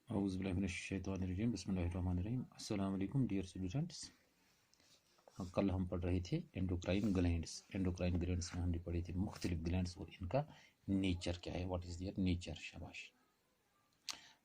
औज़ुबिल्लाहिमिनश्शैतानिर्रजीम बिस्मिल्लाहिर्रहमानिर्रहीम। अस्सलाम वालेकुम डियर स्टूडेंट्स। कल हम पढ़ रहे थे एंडोक्राइन ग्लैंड्स। एंडोक्राइन ग्लैंड्स में हमने पढ़ी थी मुख्तलिफ ग्लैंड्स और इनका नेचर क्या है, व्हाट इज़ देयर नेचर। शाबाश।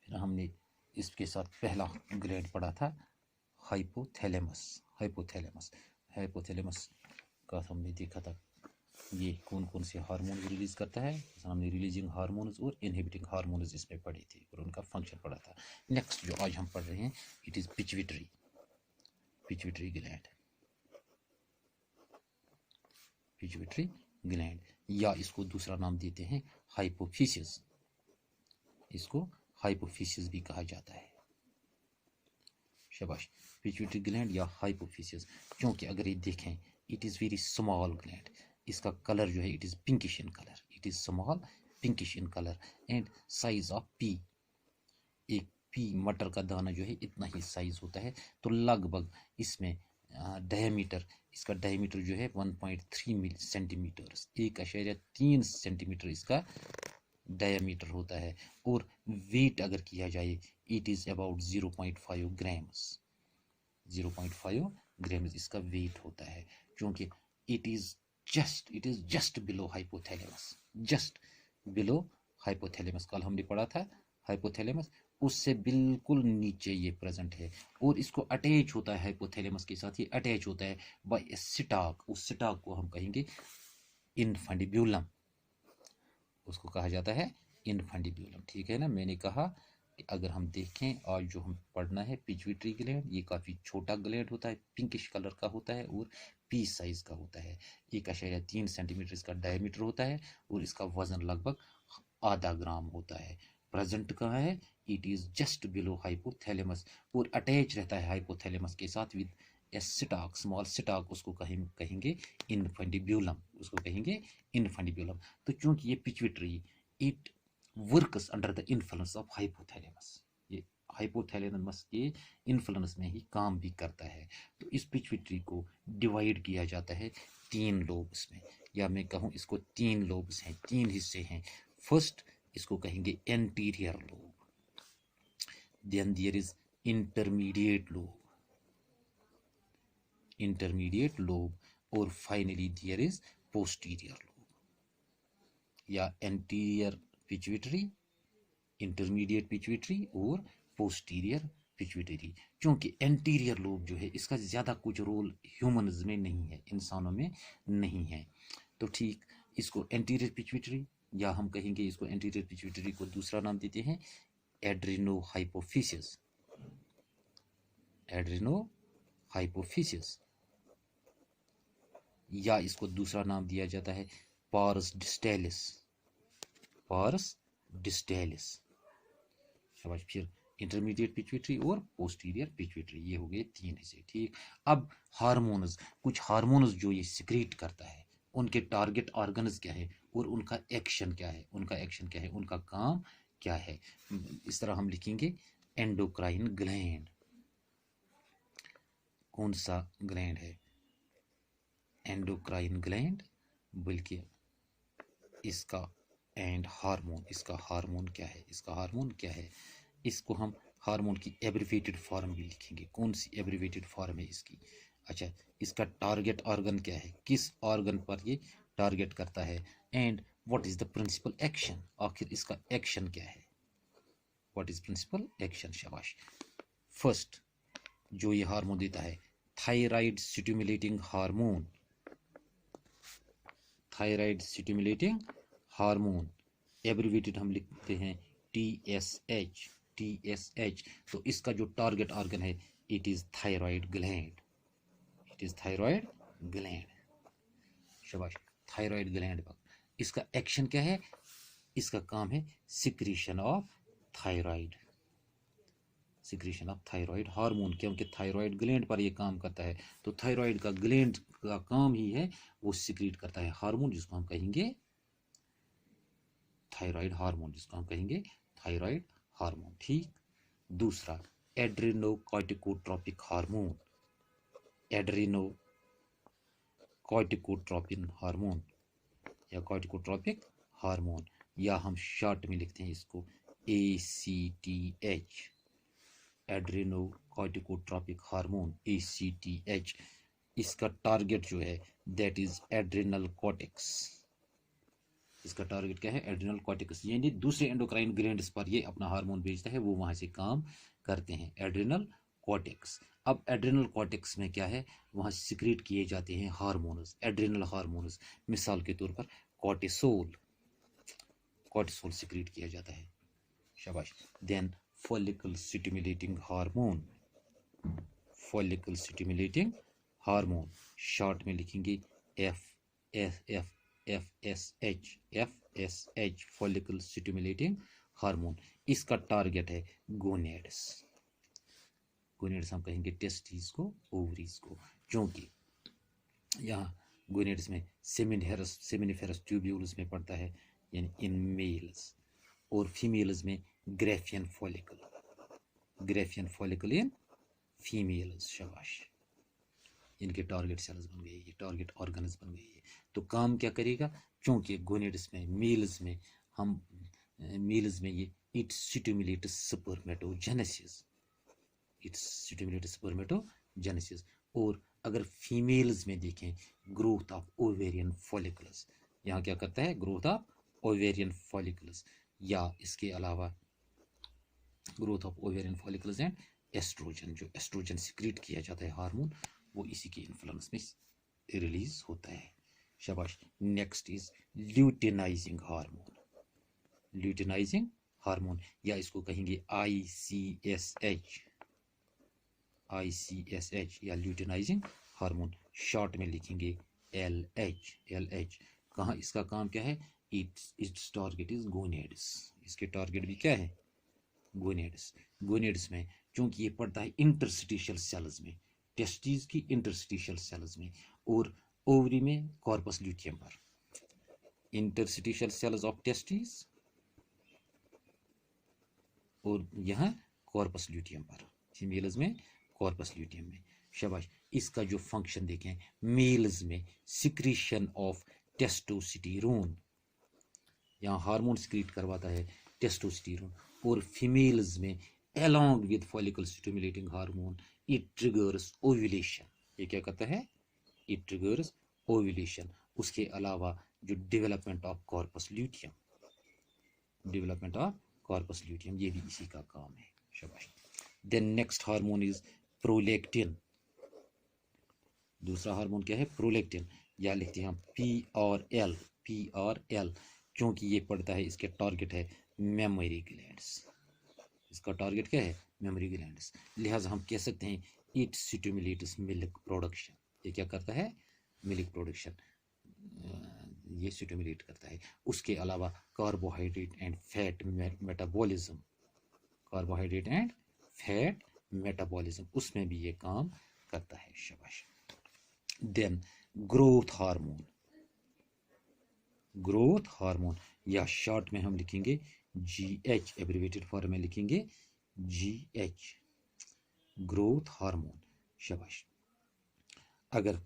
फिर हमने इसके साथ पहला ग्लैंड पढ़ा था हाइपोथैलेमस। हाइपोथैलेमस हाइपोथैलेमस का हमने देखा था ये कौन कौन से हार्मोन्स रिलीज करता है। हमने रिलीजिंग हार्मोन्स और इनहिबिटिंग हार्मोन्स इसमें पढ़ी थी और उनका फंक्शन पढ़ा था। नेक्स्ट जो आज हम पढ़ रहे हैं it is pituitary. Pituitary gland, pituitary gland, या इसको दूसरा नाम देते हैं हाइपोफिसिस। इसको हाइपोफिसिस भी कहा जाता है। शाबाश। पिट्यूटरी ग्लैंड या हाइपोफिसिस, क्योंकि अगर ये देखें it is very small gland. इसका कलर जो है it is pinkish in colour. It is small pinkish in colour and size of P. एक पी मटर का दाना जो है इतना ही साइज होता है। तो लगभग इसमें डायमीटर, इसका डायमीटर जो है 1.3 सेंटीमीटर, 1.3 सेंटीमीटर इसका डायमीटर होता है। और वेट अगर किया जाए it is about 0.5 grams. 0.5 grams इसका वेट होता है, क्योंकि it is just below hypothalamus. Just below hypothalamus कल हमने पढ़ा था। हाइपोथैलेमस उससे बिल्कुल नीचे ये प्रेजेंट है और इसको अटैच होता है हाइपोथैलेमस के साथ। ये अटैच होता है बाय ए स्टाक। उस स्टाक को हम कहेंगे इनफंडिब्यूलम। उसको कहा जाता है इनफंडिब्यूलम। ठीक है ना। मैंने कहा कि अगर हम देखें आज जो हम पढ़ना है पिट्यूटरी ग्लैंड, ये काफ़ी छोटा ग्लैंड होता है, पिंकिश कलर का होता है और पी साइज का होता है। 1.3 सेंटीमीटर इसका डायमीटर होता है और इसका वजन लगभग आधा ग्राम होता है। प्रेजेंट कहाँ है? It is just below hypothalamus और अटैच रहता है हाइपोथैलेमस के साथ with A stock, small stock. उसको कहेंगे इनफंडिब्यूलम। उसको कहेंगे इनफंडिब्यूलम। तो चूंकि ये pituitary it works under the influence of hypothalamus, ये हाइपोथैलेमस के इन्फ्लुएंस में ही काम भी करता है। तो इस पिट्यूटरी को डिवाइड किया जाता है 3 लोब्स में, या मैं कहूँ इसको 3 लोब्स हैं, 3 हिस्से हैं। फर्स्ट इसको कहेंगे anterior lobe, then there is intermediate lobe, intermediate lobe, और finally there is posterior lobe. या एंटीरियर पिट्यूटरी, इंटरमीडिएट पिट्यूटरी और पोस्टीरियर पिट्यूटरी। क्योंकि एंटीरियर लोब जो है इसका ज़्यादा कुछ रोल ह्यूमन्स में नहीं है, इंसानों में नहीं है। तो ठीक, इसको एंटीरियर पिट्यूटरी, या हम कहेंगे इसको एंटीरियर पिट्यूटरी को दूसरा नाम देते हैं एड्रिनो हाइपोफिसिस। एड्रिनो हाइपोफिसिस, या इसको दूसरा नाम दिया जाता है पारस डिस्टेलिस। पारस डिस्टेलिस। शाबाश। फिर इंटरमीडिएट पिट्यूटरी और पोस्टीरियर पिट्यूटरी, ये हो गए 3 हिस्से। ठीक। अब हार्मोन्स, कुछ हार्मोन्स जो ये सिक्रीट करता है, उनके टारगेट ऑर्गन्स क्या है और उनका एक्शन क्या है, उनका एक्शन क्या है, उनका काम क्या है। इस तरह हम लिखेंगे एंडोक्राइन ग्लैंड। कौन सा ग्लैंड है? एंडोक्राइन ग्लैंड, बल्कि इसका एंड हार्मोन, इसका हार्मोन क्या है, इसका हार्मोन क्या है। इसको हम हार्मोन की एब्रिवेटेड फॉर्म भी लिखेंगे। कौन सी एब्रिवेटेड फॉर्म है इसकी? अच्छा, इसका टारगेट ऑर्गन क्या है, किस ऑर्गन पर ये टारगेट करता है, and what is the principal action, आखिर इसका एक्शन क्या है, व्हाट इज प्रिंसिपल एक्शन। शाबाश। फर्स्ट जो ये हार्मोन देता है thyroid stimulating hormone. Thyroid stimulating hormone, abbreviated हम लिखते हैं TSH। TSH। तो इसका जो टारगेट ऑर्गन है it is thyroid gland. It is thyroid gland. शाबाश। थायराइड ग्लैंड पर इसका एक्शन क्या है? इसका काम है secretion of thyroid, secretion of thyroid hormone, क्योंकि थायराइड ग्लैंड पर ये काम करता है। तो थायराइड का ग्लैंड का काम ही है वो सिक्रीट करता है हार्मोन, जिसको हम कहेंगे थायराइड हार्मोन, जिसको हम कहेंगे थायराइड हार्मोन। ठीक। दूसरा एड्रेनोकॉर्टिकोट्रोपिक हार्मोन। एड्रेनोकॉर्टिकोट्रोपिन हार्मोन या कॉर्टिकोट्रोपिक हार्मोन, या हम शॉर्ट में लिखते हैं इसको ACTH, एड्रेनोकॉर्टिकोट्रॉपिक हार्मोन ACTH, इसका टारगेट जो है दैट इज एड्रेनल कॉर्टेक्स। इसका टारगेट क्या है? एड्रेनल कॉर्टेक्स, यानी दूसरे एंडोक्राइन ग्लैंड्स पर ये अपना हार्मोन भेजता है, वो वहां से काम करते हैं, एड्रेनल कॉर्टेक्स। अब एड्रेनल कॉर्टेक्स में क्या है? वहां सिक्रीट किए जाते हैं हार्मोन्स, एड्रेनल हार्मोन्स। मिसाल के तौर पर कॉर्टिसोल, कॉर्टिसोल सिक्रीट किया जाता है, शाबाश। Then follicle stimulating hormone, follicle stimulating hormone, short में लिखेंगे F F F FSH, follicle stimulating hormone. इसका टारगेट है गोनेड्स, गोनेड्स हम कहेंगे टेस्टिस को, ओवरीज को, क्योंकि यहाँ गोनेड्स में सेमिनिफेरस ट्यूब्यूल्स में पड़ता है, यानी इन मेल्स, और फीमेल्स में ग्रेफियन फॉलिकल इन फीमेल्स, शाबाश। इनके टारगेट सेल्स बन गए, ये टारगेट ऑर्गन्स बन गए। तो काम क्या करेगा? क्योंकि गोनेड्स में, मेल्स में ये इट स्टिमुलेट्स स्पर्मेटोजेनेसिस, और अगर फीमेल्स में देखें ग्रोथ ऑफ ओवेरियन फॉलिकल्स, यहाँ क्या करता है? ग्रोथ ऑफ ओवेरियन फॉलिकल्स, या इसके अलावा growth of ovarian follicles and oestrogen, जो एस्ट्रोजन सिक्रीट किया जाता है हार्मोन, वो इसी के इन्फ्लुएंस में रिलीज होता है, शाबाश। Next is luteinising hormone, luteinising hormone, या इसको कहेंगे ICSH या ल्यूटेनाइजिंग हार्मोन, शॉर्ट में लिखेंगे LH। कहाँ इसका काम क्या है? इट्स टारगेट इज गोनेड्स, इसके टारगेट भी क्या है? गोनेड्स में, क्योंकि ये पड़ता है इंटरस्टिशियल सेल्स में, टेस्टिस की इंटरस्टिशियल सेल्स में, और ओवरी में कॉर्पस ल्यूटियम पर। इंटरस्टिशियल सेल्स ऑफ टेस्टिस और यहाँ कॉर्पस ल्यूटियम पर, फीमेल्स में कॉर्पस ल्यूटियम में, शाबाश। इसका जो फंक्शन देखें, मेल्स में सिक्रीशन ऑफ टेस्टोस्टेरोन, यहाँ हार्मोन सिक्रीट करवाता है टेस्टोस्टेरोन, और फीमेल्स में along with follicle stimulating hormone it triggers ovulation, ये क्या करता है? it triggers ovulation। उसके अलावा जो डेवलपमेंट ऑफ कॉर्पस ल्यूटियम, ये भी इसी का काम है, शाबाश। Then next hormone is prolactin, दूसरा हार्मोन क्या है? प्रोलैक्टिन, या लिखते हैं हम PRL, क्योंकि ये पड़ता है, इसके टारगेट है मेमोरी ग्लैंड्स, इसका टारगेट क्या है? मेमोरी ग्लैंड्स, लिहाजा हम कह सकते हैं इट स्टिमुलेट्स मिल्क प्रोडक्शन, ये क्या करता है? मिल्क प्रोडक्शन ये स्टिमुलेट करता है। उसके अलावा कार्बोहाइड्रेट एंड फैट मेटाबॉलिज्म, उसमें भी ये काम करता है, शाबाश। देन ग्रोथ हार्मोन, या शॉर्ट में हम लिखेंगे GH, एब्रिवेटेड फॉर्म में लिखेंगे GH, ग्रोथ हार्मोन, शाबाश। अगर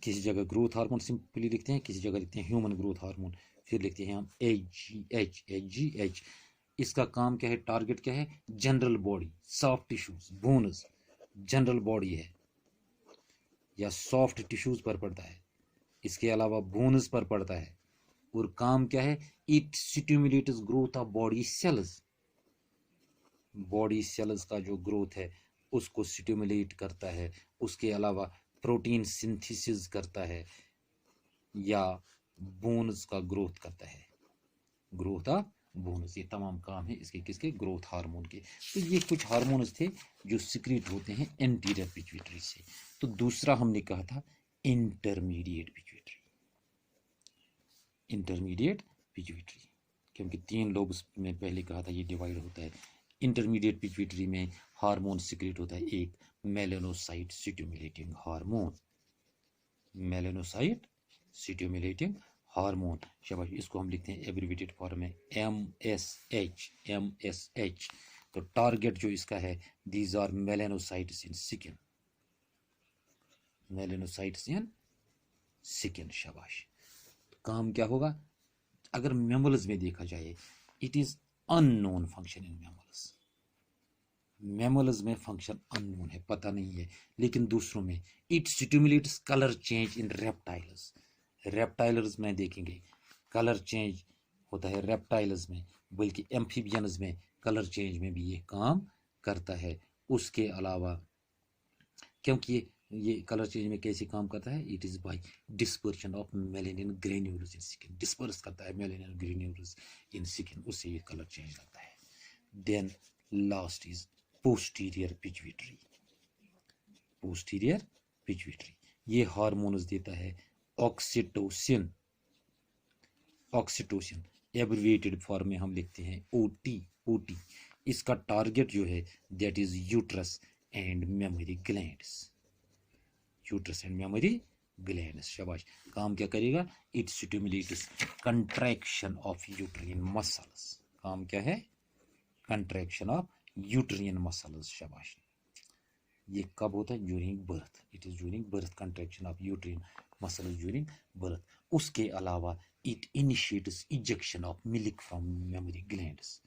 किसी जगह ग्रोथ हार्मोन सिंपली लिखते हैं, किसी जगह लिखते हैं ह्यूमन ग्रोथ हार्मोन, फिर लिखते हैं हम HGH। इसका काम क्या है? टारगेट क्या है? General body, soft tissues, bones, general body है या सॉफ्ट टिश्यूज पर पड़ता है, इसके अलावा बोन्स पर पड़ता है, और काम क्या है? It stimulates growth of body cells, body cells का जो ग्रोथ है उसको स्टिमुलेट करता है। उसके अलावा प्रोटीन सिंथेसिस करता है, या बोन्स का ग्रोथ करता है, ग्रोथ ऑफ बोन्स, ये तमाम काम है इसके, किसके? ग्रोथ हार्मोन के। तो ये कुछ हार्मोन्स थे जो सिक्रीट होते हैं एंटीरियर पिट्यूटरी से। तो दूसरा हमने कहा था इंटरमीडिएट पिट्यूटरी, क्योंकि 3 लोब्स में पहले कहा था ये डिवाइड होता है। इंटरमीडिएट पिट्यूटरी में हार्मोन सिक्रीट होता है, एक मेलानोसाइट स्टिमुलेटिंग हार्मोन, शाबाश। इसको हम लिखते हैं एब्रिवेटेड फॉर्म में MSH। तो टारगेट जो इसका है, these are melanocytes in skin, शाबाश। काम क्या होगा? अगर मैमल्स में देखा जाए, it is unknown function in mammals. Mammals में फंक्शन अननोन है, पता नहीं है, लेकिन दूसरों में it stimulates colour change in reptiles. Reptiles में देखेंगे कलर चेंज होता है रेप्टाइल्स में, बल्कि एम्फीबियंस में कलर चेंज में भी ये काम करता है। उसके अलावा क्योंकि ये कलर चेंज में कैसे काम करता है, it is by dispersion of melanin granules in skin, disperse करता है मेलेनिन ग्रेन्यूल्स इन स्किन, उससे ये कलर चेंज करता है। Then last is posterior pituitary. Posterior pituitary ये हार्मोन्स देता है ऑक्सीटोसिन। ऑक्सीटोसिन एब्रिविएटेड फॉर्म में हम लिखते हैं ओटी। ओटी इसका टारगेट जो है that is uterus and mammary glands. Uterus and mammary glands. शाबाश। काम क्या करेगा, it stimulates contraction of uterine muscles. काम क्या है, कंट्रैक्शन ऑफ यूट्रिन मसल्स। शाबाश। ये कब होता है, during birth. It is during birth contraction of uterine muscles during birth. उसके अलावा it initiates ejection of milk from mammary glands.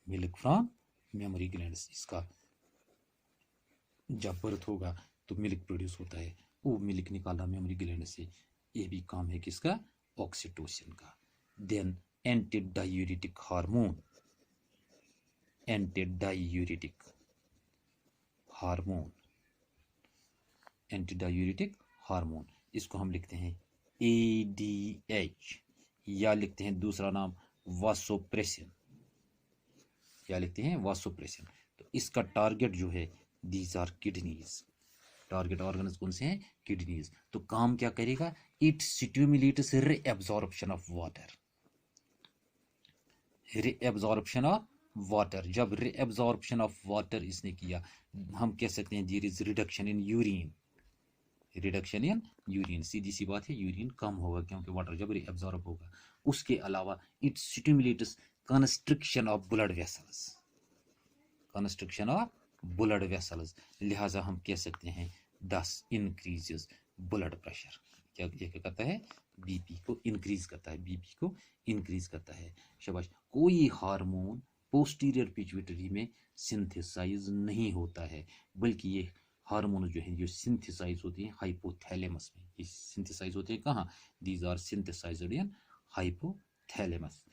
Milk from mammary glands, इसका जब बर्थ होगा तो मिल्क प्रोड्यूस होता है, वो मिल्क निकालना मेमोरी ग्लैंड से, ये भी काम है किसका, ऑक्सीटोसिन का। Then anti diuretic hormone. Anti diuretic hormone, anti diuretic hormone, इसको हम लिखते हैं ADH, या लिखते हैं दूसरा नाम वासोप्रेसिन, या लिखते हैं वासोप्रेसिन। तो इसका टारगेट जो है these are kidneys. Target organs कौन से हैं, किडनीज। तो काम क्या करेगा, it stimulates reabsorption of water. Reabsorption of water, जब रीअब्जॉर्प्शन ऑफ वाटर इसने किया, हम कह सकते हैं there is reduction in urine. Reduction in urine, सीधी सी बात है, यूरिन कम होगा क्योंकि वाटर जब रीअब्जॉर्ब होगा। उसके अलावा it stimulates constriction of blood vessels. Constriction of blood vessels, लिहाजा हम कह सकते हैं दस इंक्रीजेस ब्लड प्रेशर। क्या क्या करता है, बीपी को इंक्रीज करता है, बीपी को इंक्रीज करता है। शाबाश। कोई हार्मोन पोस्टीरियर पिट्यूटरी में सिंथेसाइज नहीं होता है, बल्कि ये हार्मोन जो है जो सिंथेसाइज होते हैं हाइपोथैलेमस में। ये सिंथेसाइज होते हैं कहाँ, these are synthesised in hypothalamus.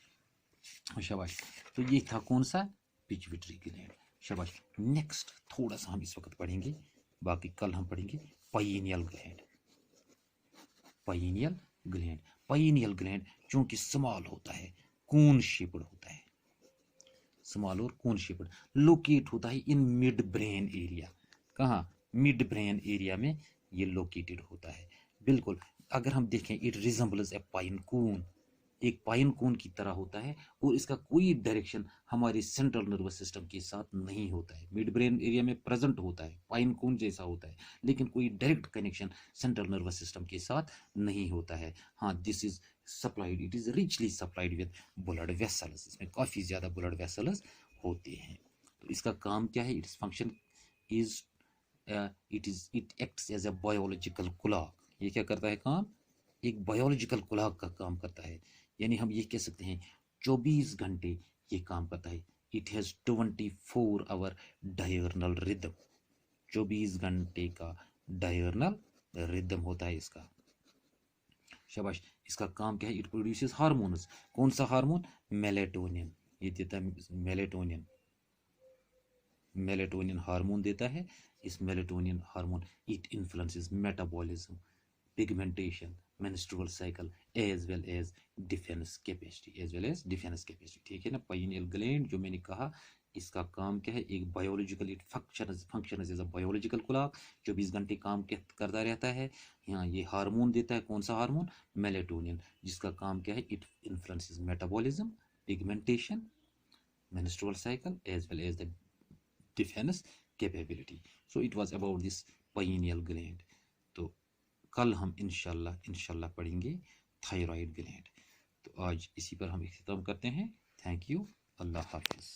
शाबाश। तो ये था कौन सा, पिट्यूटरी ग्लैंड। शाबाश। नेक्स्ट थोड़ा सा हम इस वक्त पढ़ेंगे, बाकी कल हम पढ़ेंगे pineal gland. Pineal gland, pineal gland चूंकि स्मॉल होता है, कून शेप्ड होता है, स्मॉल और कून शेप्ड, लोकेट होता है इन मिड ब्रेन एरिया। कहाँ, मिड ब्रेन एरिया में ये लोकेटेड होता है। बिल्कुल, अगर हम देखें इट रिजेंबल्स ए पाइन कून, एक पाइन कोन की तरह होता है, और इसका कोई डायरेक्शन हमारे सेंट्रल नर्वस सिस्टम के साथ नहीं होता है। मिड ब्रेन एरिया में प्रेजेंट होता है, पाइन कोन जैसा होता है, लेकिन कोई direct connection central nervous system के साथ नहीं होता है। हाँ, this is supplied, it is richly supplied with blood vessels, इसमें काफ़ी ज़्यादा ब्लड वेसल्स होते हैं। तो इसका काम क्या है, its function is it acts as a biological clock. ये क्या करता है काम, एक बायोलॉजिकल क्लॉक का काम करता है, यानी हम ये कह सकते हैं 24 घंटे ये काम करता है। It has 24 hour diurnal rhythm, 24 घंटे का डायर्नल रिदम होता है इसका। शाबाश। इसका काम क्या है, इट प्रोड्यूसेस हार्मोन्स। कौन सा हार्मोन, मेलेटोनिन, ये देता है मेलेटोनिन, मेलेटोनिन हार्मोन देता है। इस melatonin hormone it influences metabolism, pigmentation, menstrual cycle as well as defense capacity, as well as defense capacity। ठीक है ना। पाइनियल ग्लैंड जो मैंने कहा, इसका काम क्या है, एक biological, it function as a biological clock, 24 घंटे काम करता रहता है। यहाँ ये हार्मोन देता है, कौन सा हार्मोन, मेलेटोनिन, जिसका काम क्या है, it influences metabolism, pigmentation, menstrual cycle as well as the defense capability। so it was about this pineal gland। तो कल हम इंशाल्लाह पढ़ेंगे थायराइड ग्लैंड। तो आज इसी पर हम इख्तिताम करते हैं। थैंक यू, अल्लाह हाफिज़।